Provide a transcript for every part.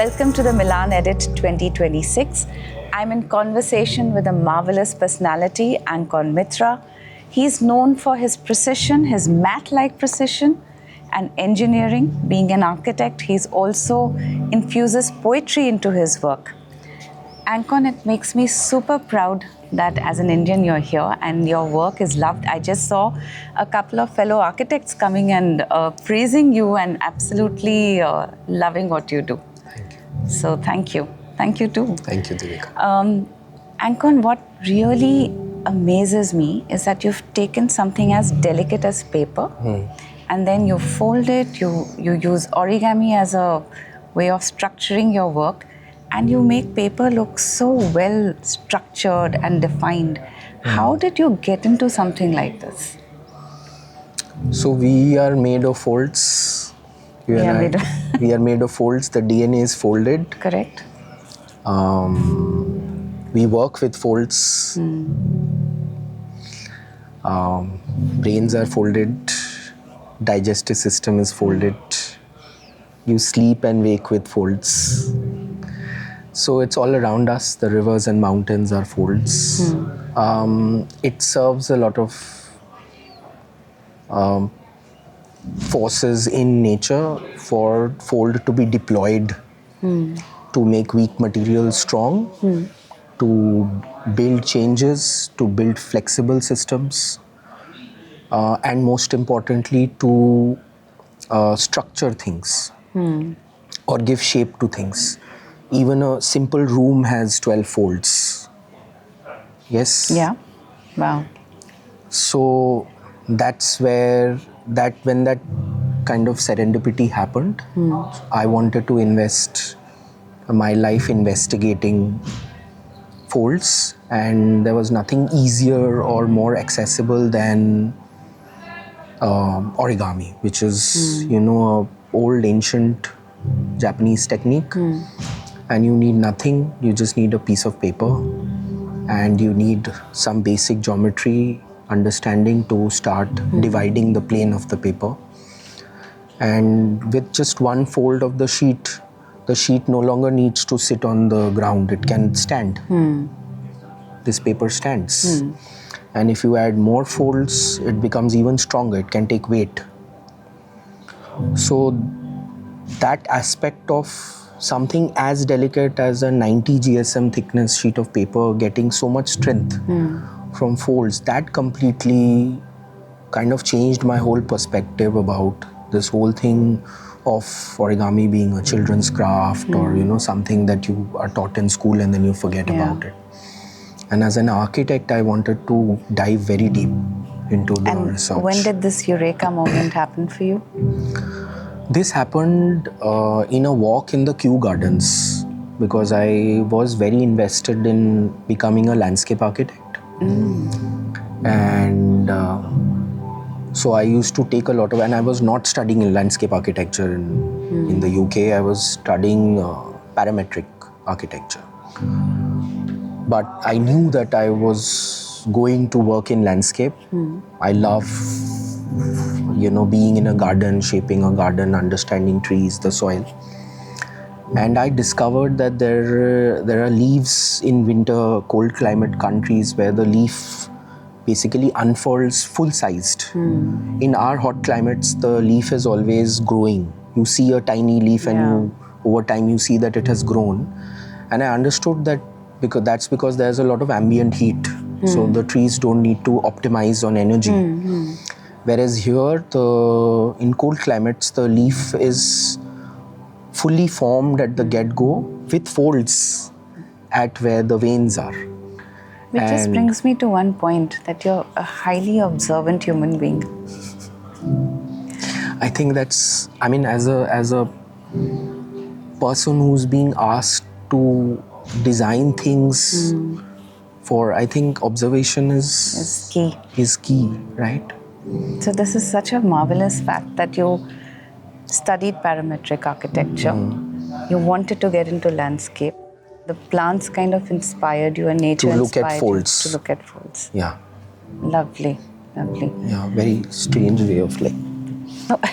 Welcome to the Milan Edit 2026. I'm in conversation with a marvelous personality, Ankon Mitra. He's known for his precision, his math-like precision, and engineering. Being an architect, he's also infuses poetry into his work. Ankon, it makes me super proud that as an Indian you're here and your work is loved. I just saw a couple of fellow architects coming and praising you and absolutely loving what you do. Thank you. So thank you. Thank you too. Thank you, Devika. Ankon, what really amazes me is that you've taken something as delicate as paper and then you fold it, you use origami as a way of structuring your work, and you make paper look so well structured and defined. How did you get into something like this? So we are made of folds. We are made of folds. The DNA is folded. Correct. We work with folds. Brains are folded. Digestive system is folded. You sleep and wake with folds. So it's all around us. The rivers and mountains are folds. It serves a lot of forces in nature for fold to be deployed to make weak material strong, to build changes, to build flexible systems, and most importantly to structure things or give shape to things. Even a simple room has 12 folds. Yes? Yeah. Wow. So that's where when that kind of serendipity happened, I wanted to invest my life investigating folds, and there was nothing easier or more accessible than origami, which is a old ancient Japanese technique. And you need nothing, you just need a piece of paper and you need some basic geometry understanding to start dividing the plane of the paper. And with just one fold of the sheet no longer needs to sit on the ground, it can stand. This paper stands. And if you add more folds, it becomes even stronger, it can take weight. So that aspect of something as delicate as a 90 GSM thickness sheet of paper getting so much strength from folds, that completely kind of changed my whole perspective about this whole thing of origami being a children's craft or something that you are taught in school and then you forget about it. And as an architect, I wanted to dive very deep into the research. And when did this eureka moment happen for you? This happened in a walk in the Kew Gardens because I was very invested in becoming a landscape architect. And so I used to take a lot of, and I was not studying in landscape architecture in the UK, I was studying parametric architecture. But I knew that I was going to work in landscape. I love being in a garden, shaping a garden, understanding trees, the soil. And I discovered that there are leaves in winter, cold climate countries where the leaf basically unfurls full-sized. In our hot climates, the leaf is always growing. You see a tiny leaf and over time you see that it has grown. And I understood that because there's a lot of ambient heat. So the trees don't need to optimize on energy. Whereas here, in cold climates, the leaf is fully formed at the get-go with folds at where the veins are. Which just brings me to one point, that you're a highly observant human being. I think that's, as a person who's being asked to design things for, I think observation is key, right? So this is such a marvelous fact that you studied parametric architecture. You wanted to get into landscape. The plants kind of inspired you and nature inspired you to look at folds. Yeah. Lovely, lovely. Yeah, very strange way of life.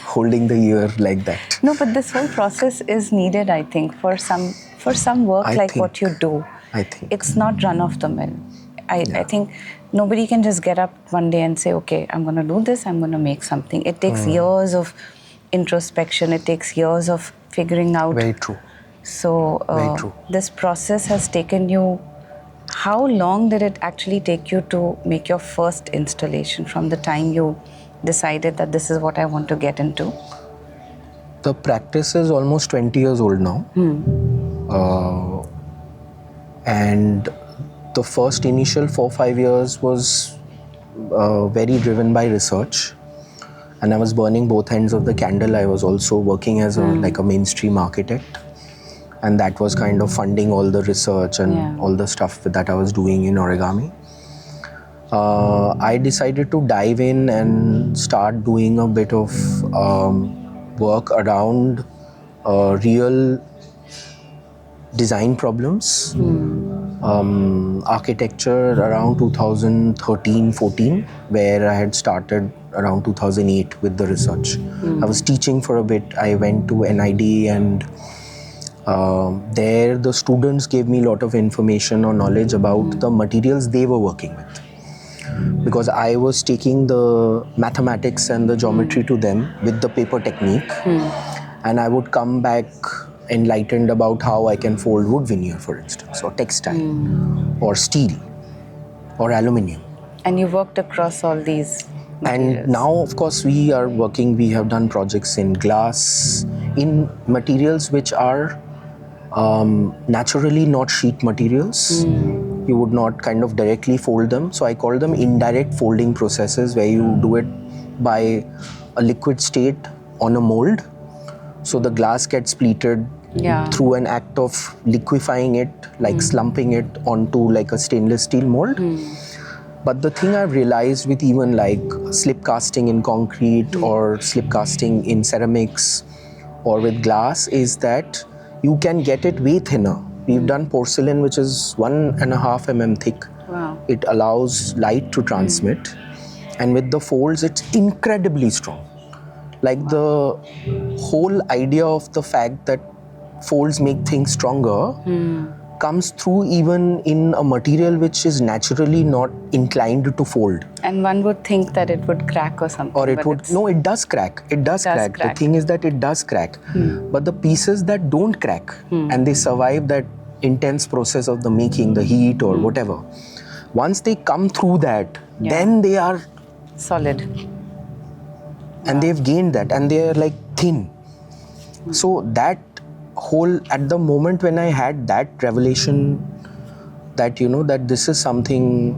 holding the ear like that. No, but this whole process is needed, I think, for some work I like think- what you do. I think. It's not run of the mill. I think nobody can just get up one day and say, okay, I'm going to do this, I'm going to make something. It takes years of introspection. It takes years of figuring out. Very true. So Very true. this process has taken you, how long did it actually take you to make your first installation from the time you decided that this is what I want to get into? The practice is almost 20 years old now. And the first initial 4-5 years was very driven by research. And I was burning both ends of the candle. I was also working as like a mainstream architect. And that was kind of funding all the research and all the stuff that I was doing in Origami. I decided to dive in and start doing a bit of work around real design problems, architecture around 2013-14, where I had started around 2008 with the research. I was teaching for a bit. I went to NID, and there the students gave me a lot of information or knowledge about the materials they were working with. Because I was taking the mathematics and the geometry to them with the paper technique, and I would come back enlightened about how I can fold wood veneer, for instance, or textile, or steel, or aluminium. And you worked across all these materials. And now, of course, we are working, we have done projects in glass, in materials which are naturally not sheet materials. You would not kind of directly fold them. So I call them indirect folding processes, where you do it by a liquid state on a mold. So the glass gets pleated through an act of liquefying it, like slumping it onto like a stainless steel mold. But the thing I've realized with even like slip casting in concrete or slip casting in ceramics or with glass is that you can get it way thinner. We've done porcelain, which is 1.5 mm thick. Wow. It allows light to transmit. And with the folds, it's incredibly strong. Like the whole idea of the fact that folds make things stronger comes through even in a material which is naturally not inclined to fold. And one would think that it would crack or something. Or it would, no, it does crack. It does crack. The thing is that it does crack. But the pieces that don't crack and they survive that intense process of the making, the heat or whatever, once they come through that, then they are solid. And they've gained that, and they're like thin. So that whole, at the moment when I had that revelation that, you know, that this is something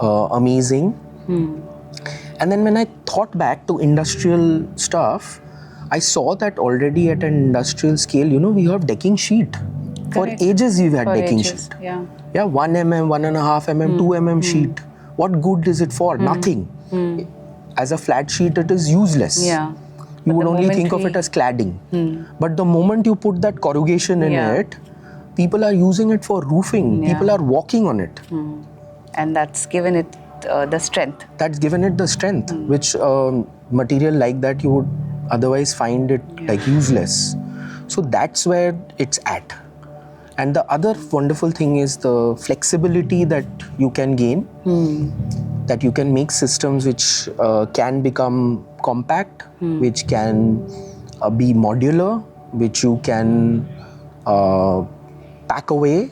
amazing. And then when I thought back to industrial stuff, I saw that already at an industrial scale, you know, we have decking sheet. For ages we've had decking sheet. Yeah, 1 mm, 1.5 mm, 2 mm sheet. What good is it for? Nothing. As a flat sheet, it is useless. Yeah. You would only think of it as cladding. But the moment you put that corrugation in it, people are using it for roofing. People are walking on it. And that's given it the strength. That's given it the strength, which material like that you would otherwise find it like useless. So that's where it's at. And the other wonderful thing is the flexibility that you can gain, that you can make systems which can become compact, which can be modular, which you can pack away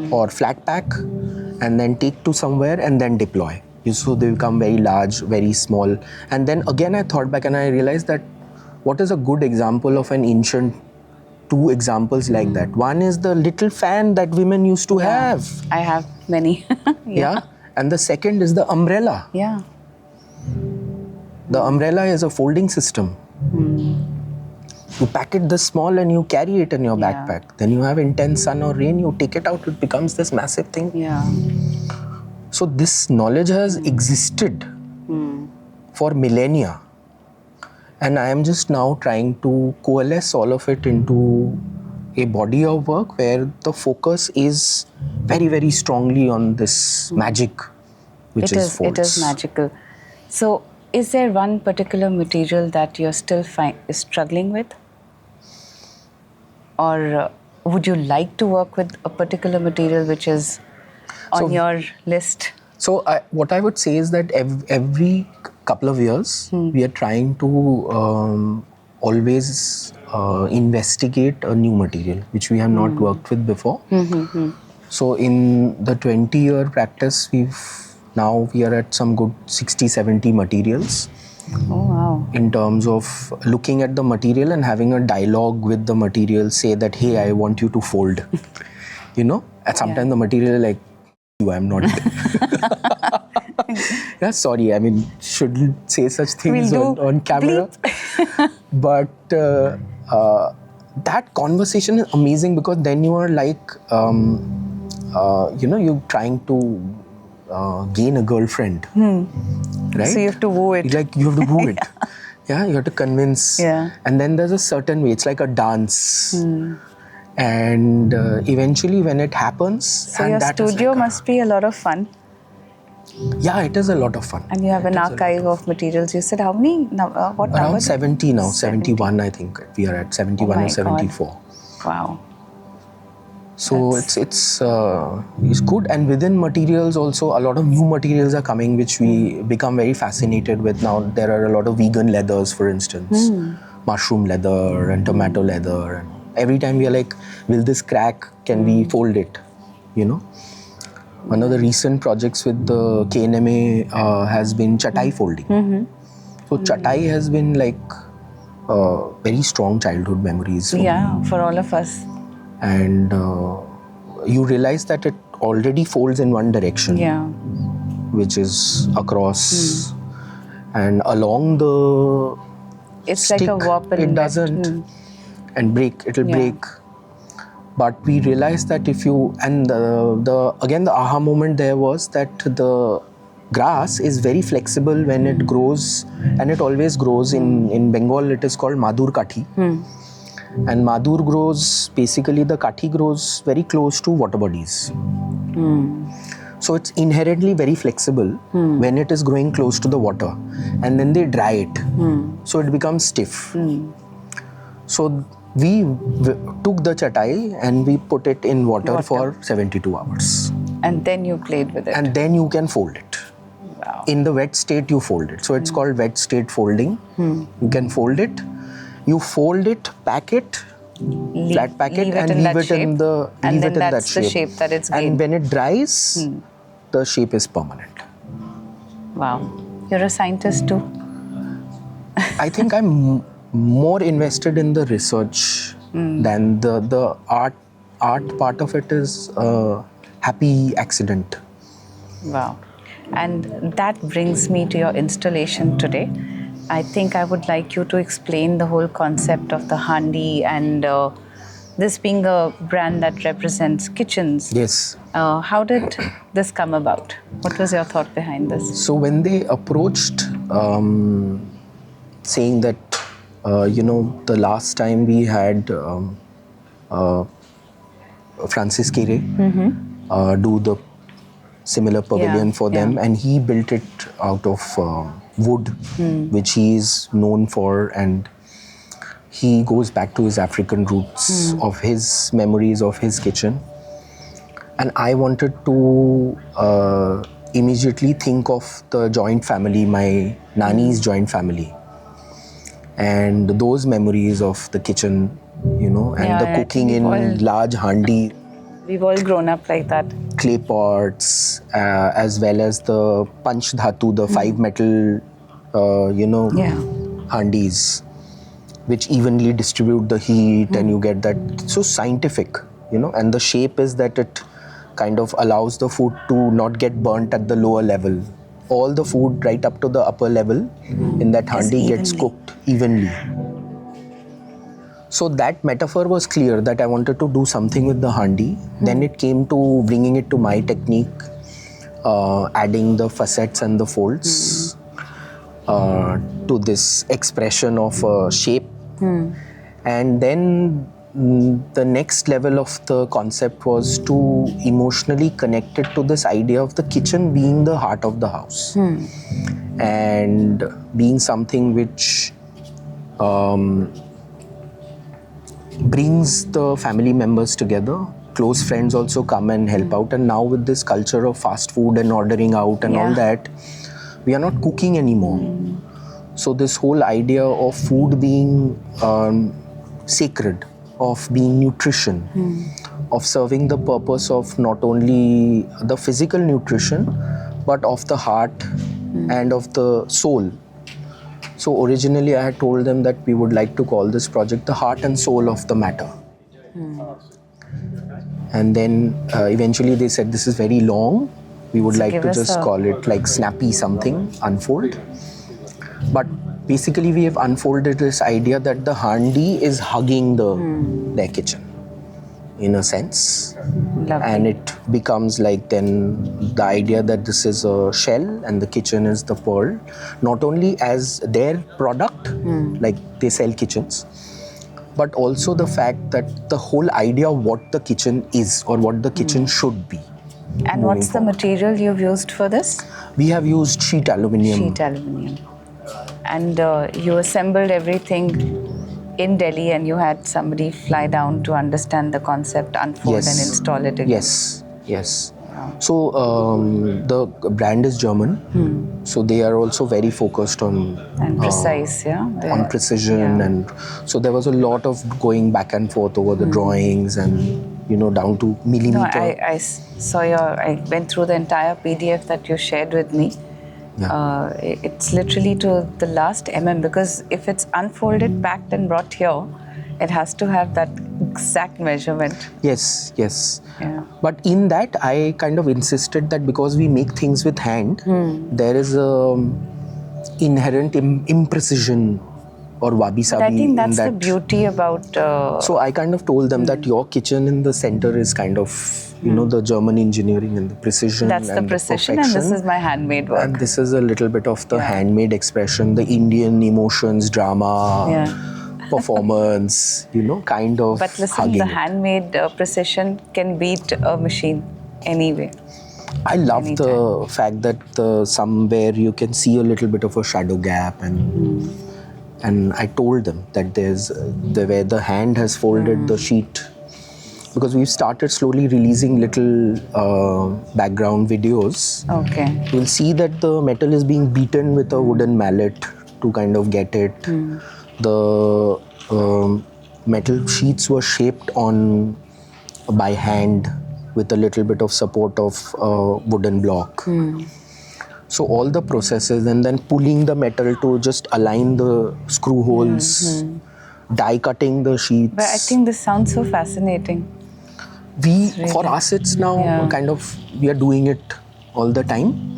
or flat pack and then take to somewhere and then deploy. So they become very large, very small. And then again I thought back and I realized that what is a good example of an ancient, two examples like that. One is the little fan that women used to have. I have many. And the second is the umbrella. The umbrella is a folding system. You pack it this small and you carry it in your backpack. Then you have intense sun or rain, you take it out, it becomes this massive thing. So this knowledge has existed for millennia. And I am just now trying to coalesce all of it into a body of work where the focus is very, very strongly on this magic, which is folds. It is magical. So Is there one particular material that you're still struggling with? Or would you like to work with a particular material which is on your list? So what I would say is that every couple of years, we are trying to always investigate a new material which we have not worked with before. So in the 20-year practice, we are at some good 60-70 materials. Oh, wow. In terms of looking at the material and having a dialogue with the material, say that, hey, I want you to fold. And sometimes the material is like, I'm not. Yeah, sorry, I mean, shouldn't say such things on camera. But that conversation is amazing, because then you are like, you're trying to gain a girlfriend. Right? So you have to woo it. Like, you have to woo it. Yeah, you have to convince. Yeah. And then there's a certain way, it's like a dance. And eventually when it happens... So your studio must be a lot of fun. Yeah, it is a lot of fun. And you have an archive of materials. You said how many? What number? Around 70 now, 71 I think. We are at 71 or 74. God. Wow. So it's good. And within materials also, a lot of new materials are coming which we become very fascinated with. Now there are a lot of vegan leathers, for instance. Mushroom leather and tomato leather. And every time we are like, will this crack? Can we fold it? One of the recent projects with the KNMA has been chatai folding. So chatai has been like very strong childhood memories. Yeah, for all of us. And you realize that it already folds in one direction. Yeah. Which is across. And along the It's stick, like a warp and it doesn't. And break, it'll break. But we realized that if you, and again the aha moment there was that the grass is very flexible when it grows, and it always grows. In Bengal it is called Madur Kathi. And Madur grows, basically the Kathi grows very close to water bodies. So it's inherently very flexible when it is growing close to the water. And then they dry it. So it becomes stiff. So we took the chatai and we put it in water for 72 hours. And then you played with it. And then you can fold it. Wow. In the wet state you fold it. So it's called wet state folding. You can fold it. You fold it, pack it, flat pack it, and leave it in the shape. And then that's the shape that it's gained. And when it dries, the shape is permanent. Wow. You're a scientist too. I think I'm more invested in the research than the art part of it is a happy accident. Wow. And that brings me to your installation today. I think I would like you to explain the whole concept of the handi and this being a brand that represents kitchens. Yes. How did this come about? What was your thought behind this? So when they approached saying that, the last time we had Francis Kere do the similar pavilion for them, and he built it out of wood, which he is known for, and he goes back to his African roots of his memories of his kitchen. And I wanted to immediately think of the joint family, my Nani's joint family, and those memories of the kitchen, and the cooking in large handi. We've all grown up like that. Clay pots, as well as the panch dhatu, the 5 metal, handis, which evenly distribute the heat, and you get that. So scientific, and the shape is that it kind of allows the food to not get burnt at the lower level. All the food right up to the upper level in that handi gets cooked evenly. So that metaphor was clear that I wanted to do something with the handi. Then it came to bringing it to my technique, adding the facets and the folds to this expression of shape. And then the next level of the concept was to emotionally connect it to this idea of the kitchen being the heart of the house and being something which brings the family members together. Close friends also come and help out, and now with this culture of fast food and ordering out and all that, we are not cooking anymore. So this whole idea of food being sacred, of being nutrition, of serving the purpose of not only the physical nutrition but of the heart and of the soul. So originally I had told them that we would like to call this project the heart and soul of the matter. And then eventually they said this is very long, we would like to just call it like snappy something, unfold. But basically we have unfolded this idea that the handi is hugging their kitchen in a sense. Lovely. And it becomes like then the idea that this is a shell and the kitchen is the pearl, not only as their product, like they sell kitchens, but also the fact that the whole idea of what the kitchen is or what the kitchen should be. And what's the material you've used for this? We have used sheet aluminium. Sheet aluminium. And you assembled everything in Delhi and you had somebody fly down to understand the concept, unfold and install it again. Yes. So the brand is German, so they are also very focused on and precise, on precision, and so there was a lot of going back and forth over the drawings and down to millimeter. No, I saw I went through the entire PDF that you shared with me. It's literally to the last because if it's unfolded, packed and brought here, it has to have that exact measurement. Yes. Yeah. But in that, I kind of insisted that because we make things with hand, there is a inherent imprecision or wabi-sabi. But I think that's the beauty about... So I kind of told them that your kitchen in the center is kind of, the German engineering and the precision. That's and the precision, the and this is my handmade work. And this is a little bit of the handmade expression, the Indian emotions, drama, performance, kind of. But listen, the handmade precision can beat a machine anyway. I love the fact that somewhere you can see a little bit of a shadow gap, and I told them that there's where the hand has folded the sheet, because we've started slowly releasing little background videos. Okay. You'll see that the metal is being beaten with a wooden mallet to kind of get it. The metal sheets were shaped by hand with a little bit of support of a wooden block. So all the processes, and then pulling the metal to just align the screw holes, die cutting the sheets. But I think this sounds so fascinating. For us, it's now kind of, we are doing it all the time.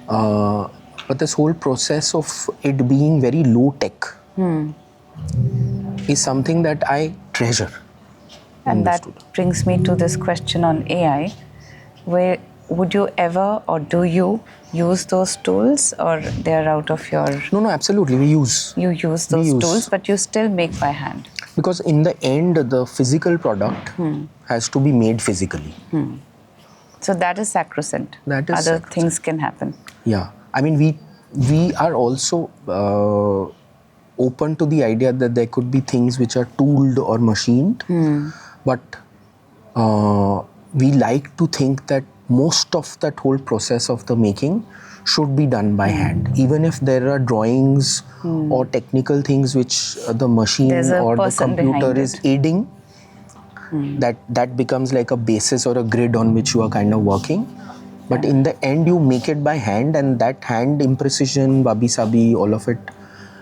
But this whole process of it being very low tech is something that I treasure. And that brings me to this question on AI. Where would you ever, or do you use those tools, or they're out of your... No, absolutely. You use those tools, but you still make by hand. Because in the end, the physical product has to be made physically. So that is sacrosanct. That is Other things can happen. Yeah. I mean, we are also open to the idea that there could be things which are tooled or machined. But we like to think that most of that whole process of the making should be done by hand. Even if there are drawings or technical things which the machine or the computer is aiding, that becomes like a basis or a grid on which you are kind of working. But in the end, you make it by hand, and that hand imprecision, wabi-sabi, all of it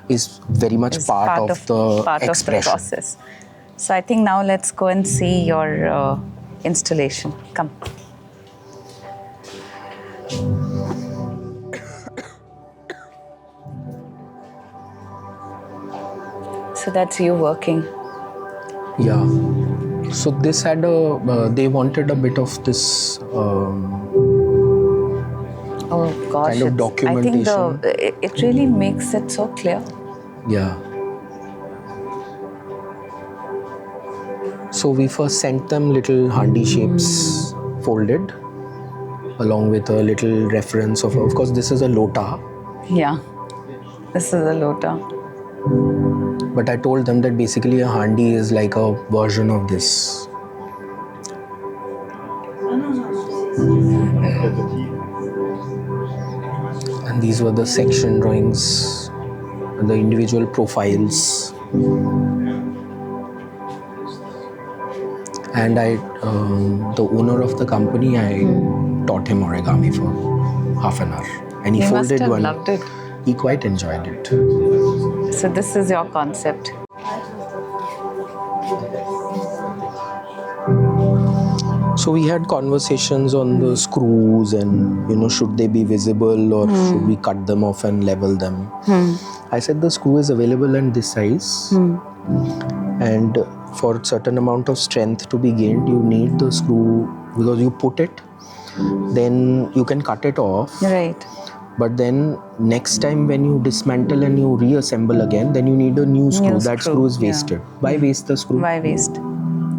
is very much part of the expression. Of the process. So I think now let's go and see your installation. Come. So that's you working. Yeah. So this had they wanted a bit of this kind of documentation. I think it really makes it so clear. Yeah. So we first sent them little handi shapes folded, along with a little reference of course, this is a lota. Yeah, this is a lota. But I told them that basically a handi is like a version of this. And these were the section drawings, the individual profiles. And the owner of the company, I taught him origami for half an hour. And he folded must have one. Loved it. He quite enjoyed it. So this is your concept. So we had conversations on the screws and, should they be visible or should we cut them off and level them. I said the screw is available in this size. And for certain amount of strength to be gained, you need the screw, because you put it, then you can cut it off. Right. But then next time when you dismantle and you reassemble again, then you need a new screw. That screw is wasted. Why waste the screw? Why waste?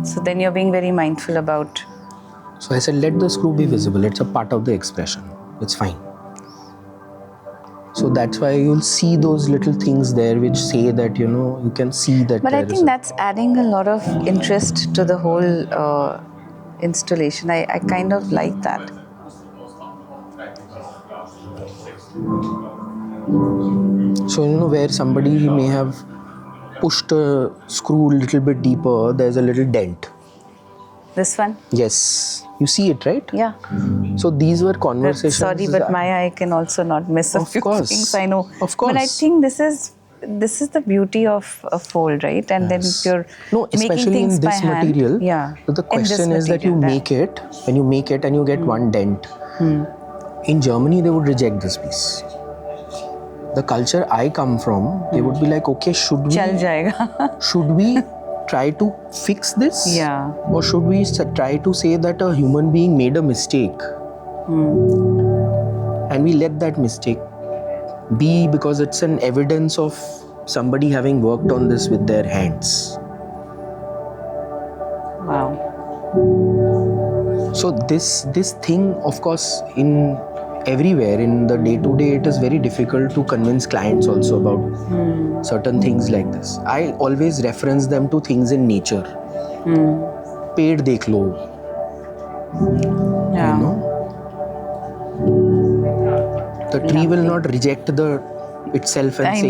So then you're being very mindful about. So I said, let the screw be visible. It's a part of the expression. It's fine. So that's why you'll see those little things there which say that, you can see that. But I think that's adding a lot of interest to the whole installation. I kind of like that. So, where somebody may have pushed a screw a little bit deeper, there's a little dent. This one? Yes. You see it, right? Yeah. So these were conversations. Sorry, but my eye can also not miss a few things, I know. Of course. But I think this is the beauty of a fold, right? And then if you're making things in this by material. Hand, yeah. So the question is that you make it, when you make it and you get one dent. In Germany, they would reject this piece. The culture I come from, they would be like, okay, should we try to fix this? Yeah. Or should we try to say that a human being made a mistake? And we let that mistake be, because it's an evidence of somebody having worked on this with their hands. Wow. So this thing, of course, in everywhere in the day-to-day, it is very difficult to convince clients also about certain things like this. I always reference them to things in nature. Ped dekh lo. Yeah. The tree will not reject itself and say,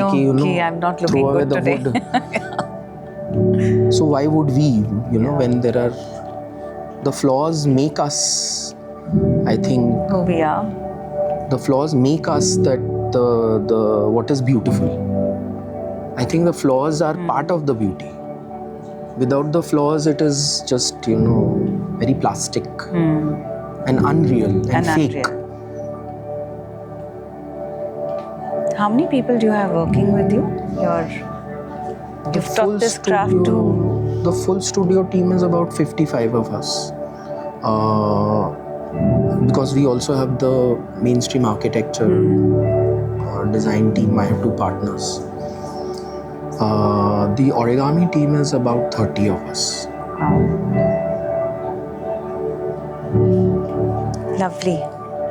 I'm not looking throw away good the today. wood. So why would we, when there are the flaws make us, I think, Who we are. The flaws make us that the what is beautiful. I think the flaws are part of the beauty. Without the flaws, it is just, very plastic and unreal and fake. How many people do you have working with you? You've taught this craft to? The full studio team is about 55 of us. Because we also have the mainstream architecture design team. I have 2 partners. The origami team is about 30 of us. Wow. Lovely.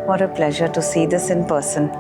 What a pleasure to see this in person.